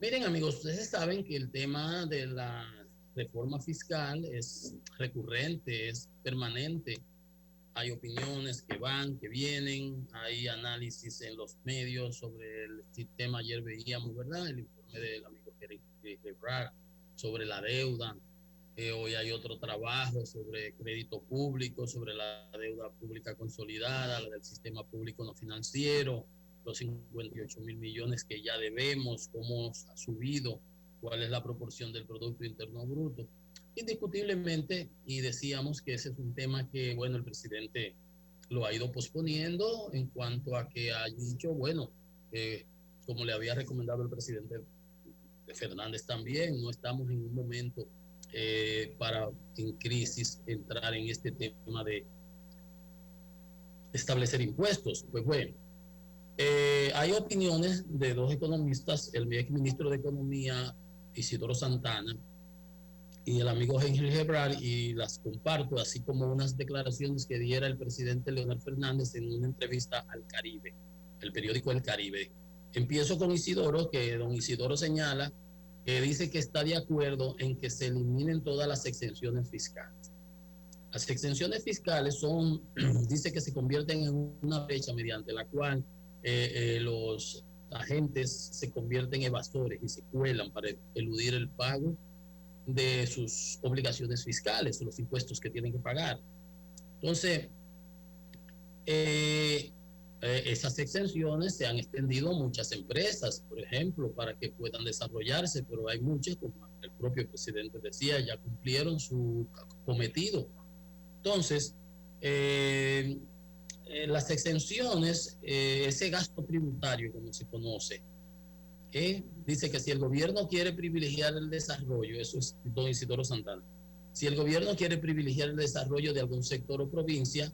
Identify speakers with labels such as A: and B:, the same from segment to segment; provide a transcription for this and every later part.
A: Miren, amigos, ustedes saben que el tema de la reforma fiscal es recurrente, es permanente. Hay opiniones que van, que vienen, hay análisis en los medios sobre el sistema. Ayer veíamos, ¿verdad?, el informe del amigo Gerard sobre la deuda. Hoy hay otro trabajo sobre crédito público, sobre la deuda pública consolidada, la del sistema público no financiero, los 58.000 millones que ya debemos, cómo ha subido, cuál es la proporción del Producto Interno Bruto. Indiscutiblemente, y decíamos que ese es un tema que, bueno, el presidente lo ha ido posponiendo en cuanto a que ha dicho, bueno, como le había recomendado el presidente Fernández también, no estamos en un momento para en crisis entrar en este tema de establecer impuestos. Pues bueno, hay opiniones de dos economistas, el ex ministro de Economía Isidoro Santana y el amigo Henry Hebrard, y las comparto, así como unas declaraciones que diera el presidente Leonel Fernández en una entrevista al Caribe, el periódico El Caribe. Empiezo con Isidoro, que don Isidoro señala que dice que está de acuerdo en que se eliminen todas las exenciones fiscales. Las exenciones fiscales son, dice que se convierten en una brecha mediante la cual los agentes se convierten en evasores y se cuelan para eludir el pago de sus obligaciones fiscales, los impuestos que tienen que pagar. Entonces, esas exenciones se han extendido a muchas empresas, por ejemplo, para que puedan desarrollarse, pero hay muchas, como el propio presidente decía, ya cumplieron su cometido. Entonces, las exenciones, ese gasto tributario, como se conoce, dice que si el gobierno quiere privilegiar el desarrollo, eso es don Isidoro Santana, si el gobierno quiere privilegiar el desarrollo de algún sector o provincia,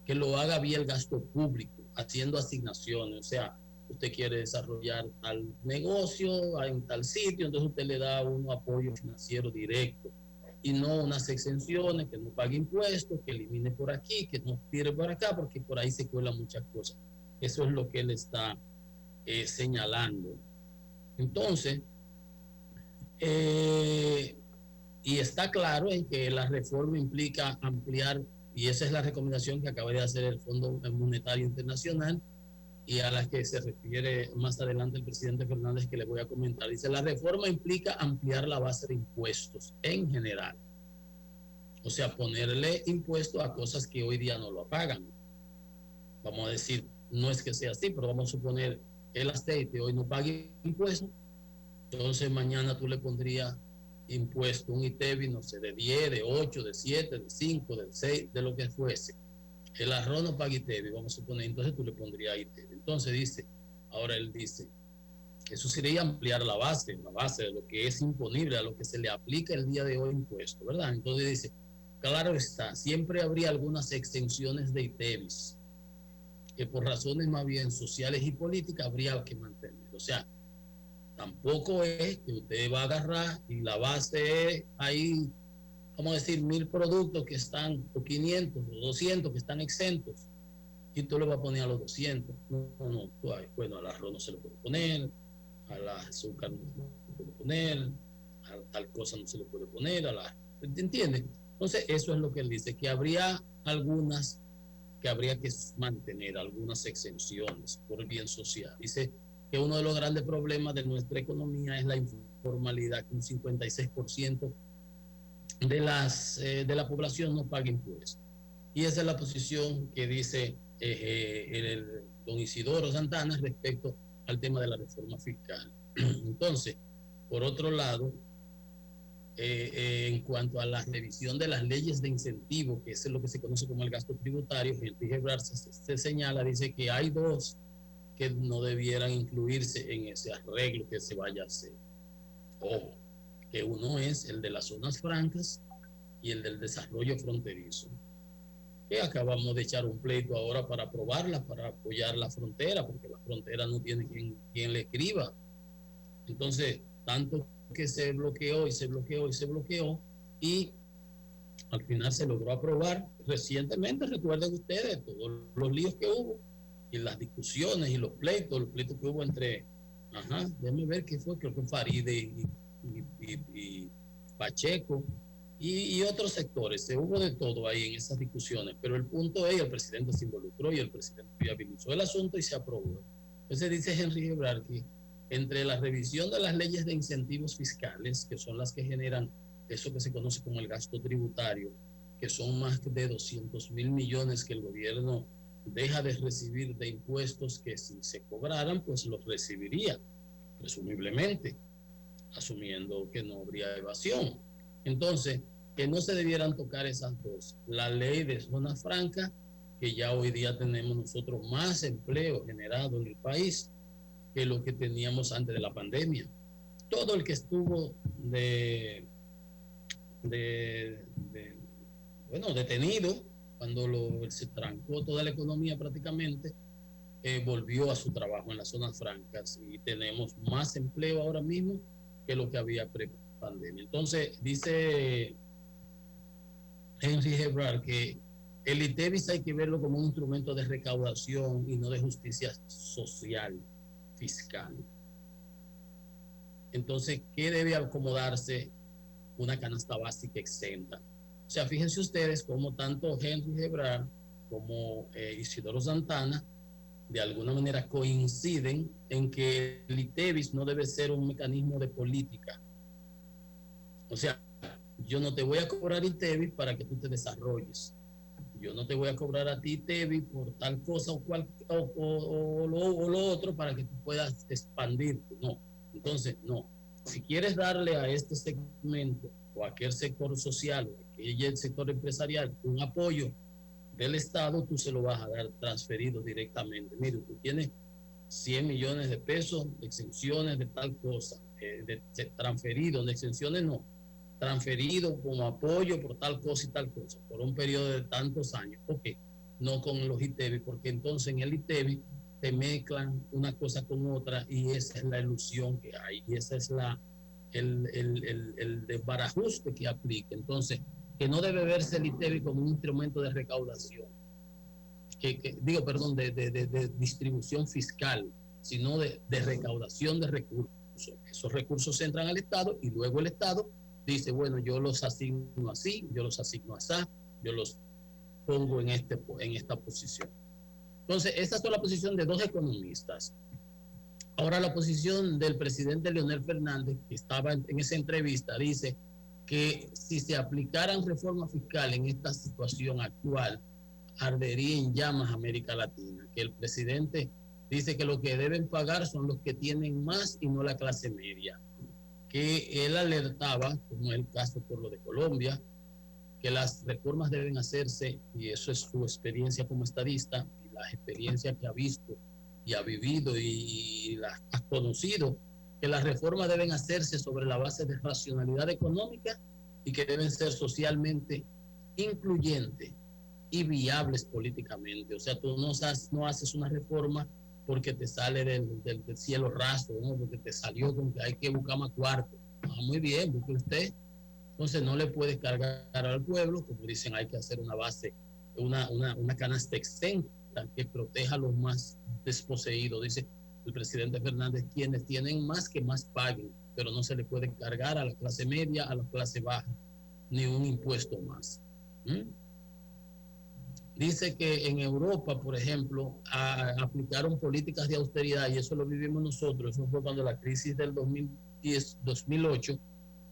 A: que lo haga vía el gasto público, haciendo asignaciones. O sea, usted quiere desarrollar tal negocio en tal sitio, entonces usted le da un apoyo financiero directo y no unas exenciones, que no pague impuestos, que elimine por aquí, que no tire por acá, porque por ahí se cuelan muchas cosas. Eso es lo que él está señalando. Entonces, y está claro en que la reforma implica ampliar, y esa es la recomendación que acaba de hacer el Fondo Monetario Internacional y a la que se refiere más adelante el presidente Fernández, que le voy a comentar. Dice, la reforma implica ampliar la base de impuestos en general. O sea, ponerle impuesto a cosas que hoy día no lo pagan. Vamos a decir, no es que sea así, pero vamos a suponer que el aceite hoy no pague impuestos, entonces mañana tú le pondrías impuesto, un ITEVI, no sé, de 10, de 8, de 7, de 5, de 6, de lo que fuese. El arroz no paga ITEVI, vamos a suponer, entonces tú le pondrías ITEVI. Entonces dice, ahora él dice, eso sería ampliar la base de lo que es imponible, a lo que se le aplica el día de hoy impuesto, ¿verdad? Entonces dice, claro está, siempre habría algunas exenciones de ITEVIs, que por razones más bien sociales y políticas habría que mantener. O sea, tampoco es que usted va a agarrar y la base es ahí, vamos a decir, 1.000 productos que están, o 500, o 200 que están exentos, y tú le vas a poner a los 200. No, no, bueno, al arroz no se le puede poner, al azúcar no se le puede poner, a tal cosa no se le puede poner, ¿entiendes? Entonces, eso es lo que él dice, que habría algunas que habría que mantener, algunas exenciones por el bien social. Dice que uno de los grandes problemas de nuestra economía es la informalidad, que un 56% de la población no paga impuestos. Y esa es la posición que dice el don Isidoro Santana respecto al tema de la reforma fiscal. Entonces, por otro lado, en cuanto a la revisión de las leyes de incentivo, que es lo que se conoce como el gasto tributario, el Hebrard se señala, dice que hay dos que no debieran incluirse en ese arreglo que se vaya a hacer. Ojo, que uno es el de las zonas francas y el del desarrollo fronterizo, que acabamos de echar un pleito ahora para aprobarla, para apoyar la frontera, porque la frontera no tiene quien le escriba. Entonces, tanto que se bloqueó y se bloqueó y se bloqueó, y al final se logró aprobar recientemente. Recuerden ustedes todos los líos que hubo y las discusiones y los pleitos que hubo entre Ajá, déjame ver qué fue, creo que Faride y Pacheco y otros sectores. Se hubo de todo ahí en esas discusiones, pero el punto es, el presidente se involucró y el presidente viabilizó el asunto y se aprobó. Entonces dice Henry Ebrard que entre la revisión de las leyes de incentivos fiscales, que son las que generan eso que se conoce como el gasto tributario, que son más de 200.000 millones que el gobierno deja de recibir de impuestos que si se cobraran, pues los recibiría, presumiblemente, asumiendo que no habría evasión. Entonces, que no se debieran tocar esas dos. La ley de zona franca, que ya hoy día tenemos nosotros más empleo generado en el país que lo que teníamos antes de la pandemia. Todo el que estuvo detenido cuando se trancó toda la economía prácticamente, volvió a su trabajo en las zonas francas y tenemos más empleo ahora mismo que lo que había pre-pandemia. Entonces, dice Henry Ebrard que el ITEVIS hay que verlo como un instrumento de recaudación y no de justicia social, fiscal. Entonces, ¿qué debe acomodarse? Una canasta básica exenta. O sea, fíjense ustedes cómo tanto Henry Ebrard como Isidoro Santana de alguna manera coinciden en que el ITEVIS no debe ser un mecanismo de política. O sea, yo no te voy a cobrar ITEVIS para que tú te desarrolles. Yo no te voy a cobrar a ti ITEVIS por tal cosa o lo otro para que tú puedas expandirte. No. Entonces, no. Si quieres darle a este segmento o a aquel sector social o a aquel sector empresarial un apoyo del Estado, tú se lo vas a dar transferido directamente. Mire, tú tienes 100 millones de pesos de exenciones de tal cosa, transferido, de exenciones no, transferido como apoyo por tal cosa y tal cosa, por un periodo de tantos años. Ok, no con los ITEVIS, porque entonces en el ITEVIS te mezclan una cosa con otra y esa es la ilusión que hay y esa es el desbarajuste que aplica. Entonces, que no debe verse el ITEVIS como un instrumento de recaudación, de distribución fiscal, sino de recaudación de recursos. Esos recursos entran al Estado y luego el Estado dice, bueno, yo los asigno así, yo los asigno así, yo los pongo en esta posición. Entonces, esta es la posición de dos economistas. Ahora la posición del presidente Leonel Fernández, que estaba en esa entrevista, dice que si se aplicaran reformas fiscales en esta situación actual, ardería en llamas América Latina, que el presidente dice que lo que deben pagar son los que tienen más y no la clase media, que él alertaba, como es el caso por lo de Colombia, que las reformas deben hacerse, y eso es su experiencia como estadista, y las experiencias que ha visto y ha vivido y las ha conocido, que las reformas deben hacerse sobre la base de racionalidad económica y que deben ser socialmente incluyentes y viables políticamente. O sea, tú no haces una reforma porque te sale del cielo raso, ¿no? Porque te salió con que hay que buscar más cuarto. Ah, muy bien, busque usted. Entonces no le puedes cargar al pueblo, como dicen, hay que hacer una base, una canasta exenta que proteja a los más desposeídos. Dice el presidente Fernández, quienes tienen más que más paguen, pero no se le puede cargar a la clase media, a la clase baja, ni un impuesto más. Dice que en Europa, por ejemplo, aplicaron políticas de austeridad y eso lo vivimos nosotros. Eso fue cuando la crisis del 2010-2008.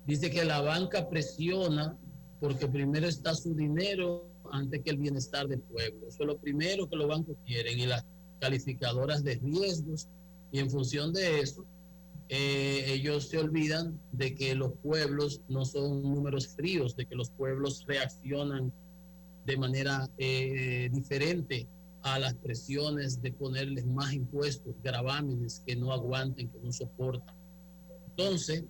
A: Dice que la banca presiona porque primero está su dinero antes que el bienestar del pueblo. Eso es lo primero que los bancos quieren y las calificadoras de riesgos. Y en función de eso, ellos se olvidan de que los pueblos no son números fríos, de que los pueblos reaccionan de manera diferente a las presiones de ponerles más impuestos, gravámenes que no aguanten, que no soportan. Entonces,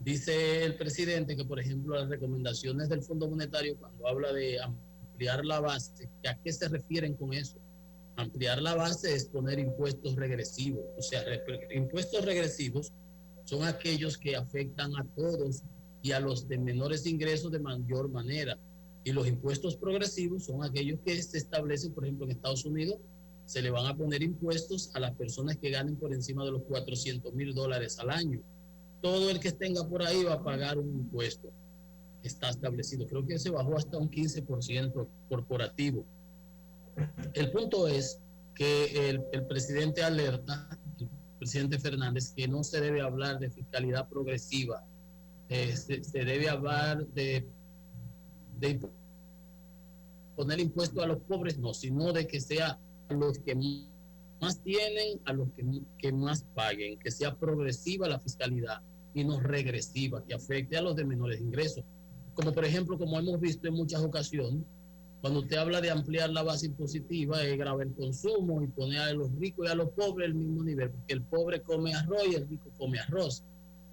A: dice el presidente que, por ejemplo, las recomendaciones del Fondo Monetario, cuando habla de ampliar la base, ¿a qué se refieren con eso? Ampliar la base es poner impuestos regresivos. O sea, impuestos regresivos son aquellos que afectan a todos y a los de menores ingresos de mayor manera. Y los impuestos progresivos son aquellos que se establecen, por ejemplo, en Estados Unidos, se le van a poner impuestos a las personas que ganen por encima de los $400,000 al año. Todo el que tenga por ahí va a pagar un impuesto. Está establecido. Creo que se bajó hasta un 15% corporativo. El punto es que el presidente alerta, el presidente Fernández, que no se debe hablar de fiscalidad progresiva, se debe hablar de poner impuesto a los pobres, no, sino de que sea a los que más tienen, a los que más paguen, que sea progresiva la fiscalidad y no regresiva, que afecte a los de menores ingresos. Como por ejemplo, como hemos visto en muchas ocasiones, cuando usted habla de ampliar la base impositiva, es grabar el consumo y poner a los ricos y a los pobres al mismo nivel, porque el pobre come arroz y el rico come arroz.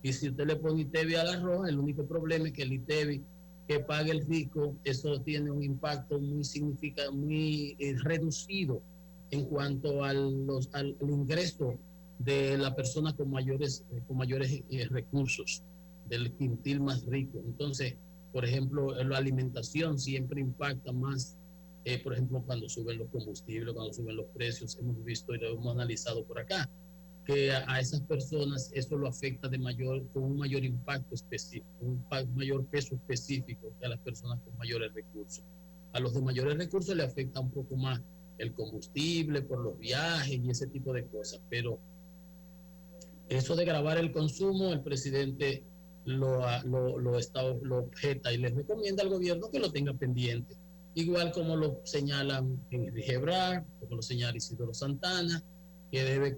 A: Y si usted le pone ITEVI al arroz, el único problema es que el ITEVI que pague el rico, eso tiene un impacto muy significativo, muy reducido en cuanto al ingreso de la persona con mayores recursos, del quintil más rico. Entonces, por ejemplo, la alimentación siempre impacta más, por ejemplo, cuando suben los combustibles, cuando suben los precios. Hemos visto y lo hemos analizado por acá, que a esas personas eso lo afecta con un mayor impacto específico, un mayor peso específico que a las personas con mayores recursos. A los de mayores recursos le afecta un poco más el combustible por los viajes y ese tipo de cosas, pero eso de gravar el consumo, el presidente lo objeta y les recomienda al gobierno que lo tenga pendiente, igual como lo señalan Henry Ebrard, como lo señala Isidoro Santana, que debe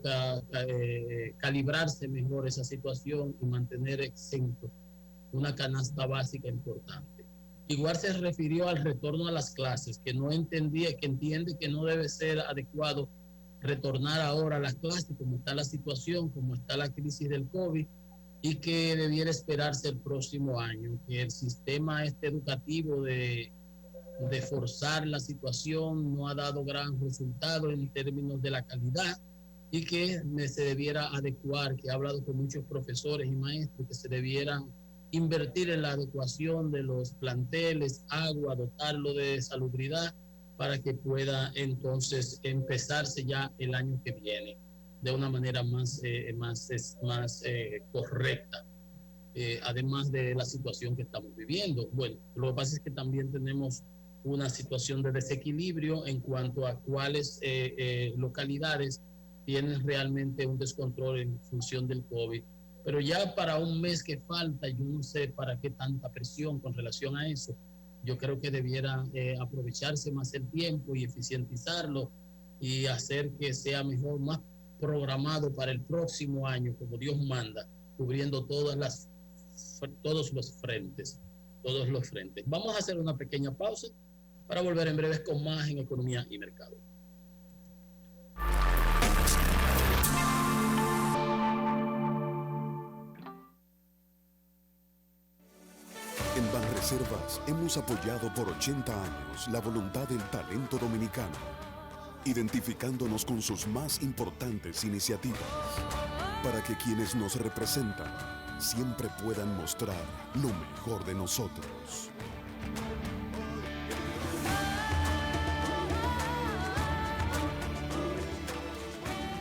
A: calibrarse mejor esa situación y mantener exento una canasta básica importante. Igual se refirió al retorno a las clases, que entiende que no debe ser adecuado retornar ahora a las clases como está la situación, como está la crisis del COVID, y que debiera esperarse el próximo año, que el sistema educativo de forzar la situación no ha dado gran resultado en términos de la calidad, y que se debiera adecuar, que ha hablado con muchos profesores y maestros, que se debieran invertir en la adecuación de los planteles, agua, dotarlo de salubridad, para que pueda entonces empezarse ya el año que viene de una manera más correcta, además de la situación que estamos viviendo. Bueno, lo que pasa es que también tenemos una situación de desequilibrio en cuanto a cuáles localidades tienen realmente un descontrol en función del COVID. Pero ya para un mes que falta, yo no sé para qué tanta presión con relación a eso. Yo creo que debiera aprovecharse más el tiempo y eficientizarlo y hacer que sea mejor, más programado para el próximo año, como Dios manda, cubriendo todos los frentes. Vamos a hacer una pequeña pausa para volver en breves con más en Economía y Mercado.
B: En Banreservas hemos apoyado por 80 años la voluntad del talento dominicano, identificándonos con sus más importantes iniciativas, para que quienes nos representan siempre puedan mostrar lo mejor de nosotros.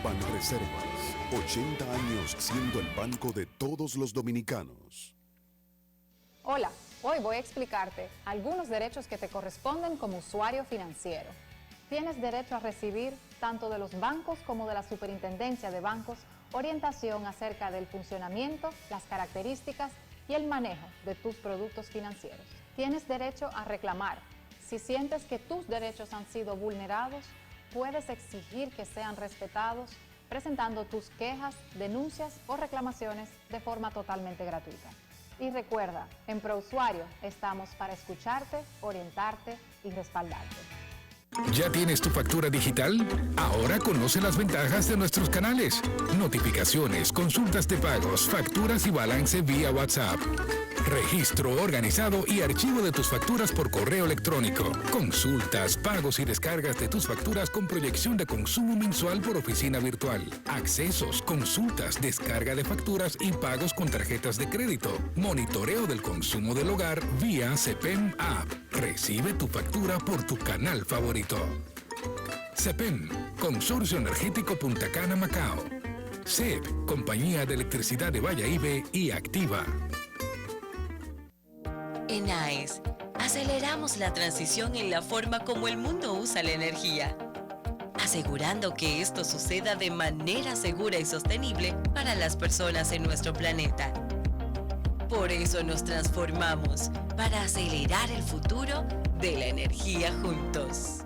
B: Banreservas, 80 años siendo el banco de todos los dominicanos.
C: Hola, hoy voy a explicarte algunos derechos que te corresponden como usuario financiero. Tienes derecho a recibir, tanto de los bancos como de la Superintendencia de Bancos, orientación acerca del funcionamiento, las características y el manejo de tus productos financieros. Tienes derecho a reclamar. Si sientes que tus derechos han sido vulnerados, puedes exigir que sean respetados presentando tus quejas, denuncias o reclamaciones de forma totalmente gratuita. Y recuerda, en ProUsuario estamos para escucharte, orientarte y respaldarte.
D: ¿Ya tienes tu factura digital? Ahora conoce las ventajas de nuestros canales. Notificaciones, consultas de pagos, facturas y balance vía WhatsApp. Registro organizado y archivo de tus facturas por correo electrónico. Consultas, pagos y descargas de tus facturas con proyección de consumo mensual por oficina virtual. Accesos, consultas, descarga de facturas y pagos con tarjetas de crédito. Monitoreo del consumo del hogar vía CPEM App. Recibe tu factura por tu canal favorito. CEPEN, Consorcio Energético Punta Cana Macao. CEP, Compañía de Electricidad de Valladolid y Activa.
E: En AES, aceleramos la transición en la forma como el mundo usa la energía, asegurando que esto suceda de manera segura y sostenible para las personas en nuestro planeta. Por eso nos transformamos, para acelerar el futuro de la energía juntos.